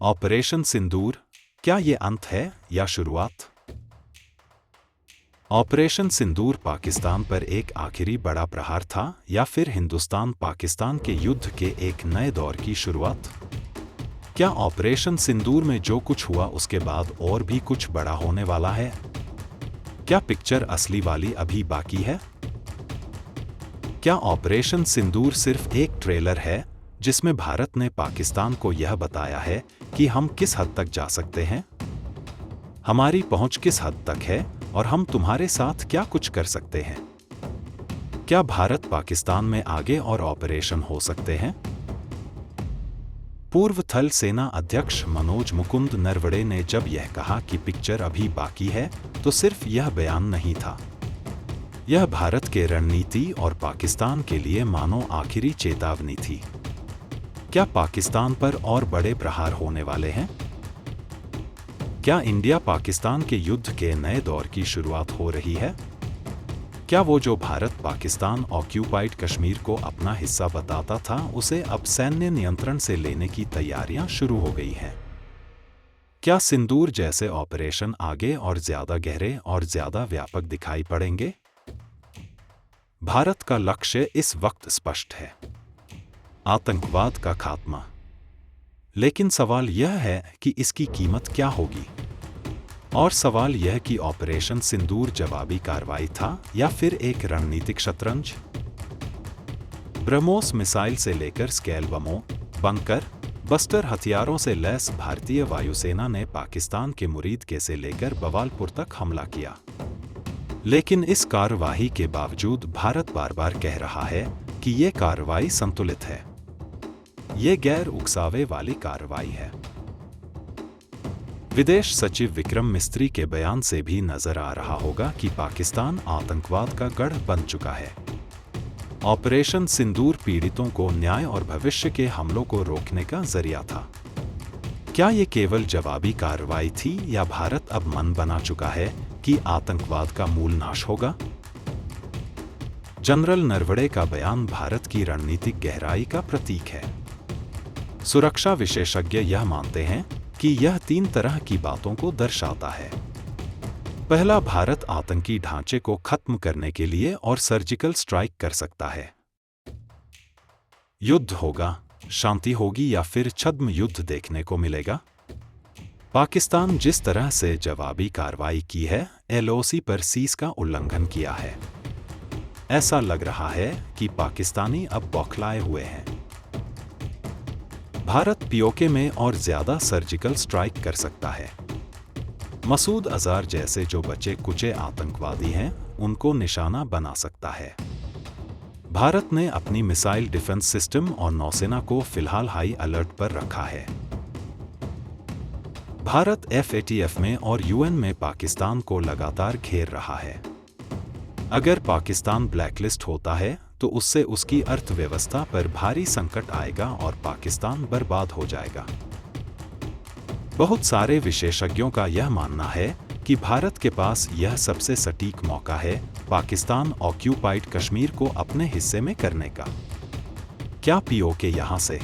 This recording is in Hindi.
ऑपरेशन सिंदूर, क्या ये अंत है या शुरुआत? ऑपरेशन सिंदूर पाकिस्तान पर एक आखिरी बड़ा प्रहार था या फिर हिंदुस्तान पाकिस्तान के युद्ध के एक नए दौर की शुरुआत? क्या ऑपरेशन सिंदूर में जो कुछ हुआ उसके बाद और भी कुछ बड़ा होने वाला है? क्या पिक्चर असली वाली अभी बाकी है? क्या ऑपरेशन सिंदूर सिर्फ एक ट्रेलर है जिसमें भारत ने पाकिस्तान को यह बताया है कि हम किस हद तक जा सकते हैं, हमारी पहुंच किस हद तक है और हम तुम्हारे साथ क्या कुछ कर सकते हैं? क्या भारत पाकिस्तान में आगे और ऑपरेशन हो सकते हैं? पूर्व थल सेना अध्यक्ष मनोज मुकुंद नरवणे ने जब यह कहा कि पिक्चर अभी बाकी है, तो सिर्फ यह बयान नहीं था। यह भारत के रणनीति और पाकिस्तान के लिए मानो आखिरी चेतावनी थी। क्या पाकिस्तान पर और बड़े प्रहार होने वाले हैं? क्या इंडिया पाकिस्तान के युद्ध के नए दौर की शुरुआत हो रही है? क्या वो जो भारत पाकिस्तान ऑक्यूपाइड कश्मीर को अपना हिस्सा बताता था, उसे अब सैन्य नियंत्रण से लेने की तैयारियां शुरू हो गई हैं? क्या सिंदूर जैसे ऑपरेशन आगे और ज्यादा गहरे और ज्यादा व्यापक दिखाई पड़ेंगे? भारत का लक्ष्य इस वक्त स्पष्ट है, आतंकवाद का खात्मा। लेकिन सवाल यह है कि इसकी कीमत क्या होगी? और सवाल यह कि ऑपरेशन सिंदूर जवाबी कार्रवाई था या फिर एक रणनीतिक शतरंज? ब्रह्मोस मिसाइल से लेकर स्केल बमों, बंकर बस्टर हथियारों से लैस भारतीय वायुसेना ने पाकिस्तान के मुरीदके से लेकर बवालपुर तक हमला किया। लेकिन इस कार्रवाई के बावजूद भारत बार बार कह रहा है कि ये कार्रवाई संतुलित है, ये गैर उकसावे वाली कार्रवाई है। विदेश सचिव विक्रम मिस्त्री के बयान से भी नजर आ रहा होगा कि पाकिस्तान आतंकवाद का गढ़ बन चुका है। ऑपरेशन सिंदूर पीड़ितों को न्याय और भविष्य के हमलों को रोकने का जरिया था। क्या ये केवल जवाबी कार्रवाई थी या भारत अब मन बना चुका है कि आतंकवाद का मूल नाश होगा? जनरल नरवणे का बयान भारत की रणनीतिक गहराई का प्रतीक है। सुरक्षा विशेषज्ञ यह मानते हैं कि यह 3 तरह की बातों को दर्शाता है। पहला, भारत आतंकी ढांचे को खत्म करने के लिए और सर्जिकल स्ट्राइक कर सकता है। युद्ध होगा, शांति होगी या फिर छद्म युद्ध देखने को मिलेगा? पाकिस्तान जिस तरह से जवाबी कार्रवाई की है, LOC पर सीज का उल्लंघन किया है। ऐसा लग रहा है कि पाकिस्तानी अब बौखलाए हुए हैं। भारत POK में और ज्यादा सर्जिकल स्ट्राइक कर सकता है। मसूद अजहर जैसे जो बचे कुचे आतंकवादी हैं, उनको निशाना बना सकता है। भारत ने अपनी मिसाइल डिफेंस सिस्टम और नौसेना को फिलहाल हाई अलर्ट पर रखा है। भारत FATF में और UN में पाकिस्तान को लगातार घेर रहा है। अगर पाकिस्तान ब्लैकलिस्ट होता है तो उससे उसकी अर्थव्यवस्था पर भारी संकट आएगा और पाकिस्तान बर्बाद हो जाएगा। बहुत सारे विशेषज्ञों का यह मानना है कि भारत के पास यह सबसे सटीक मौका है पाकिस्तान ऑक्यूपाइड कश्मीर को अपने हिस्से में करने का। क्या POK यहां से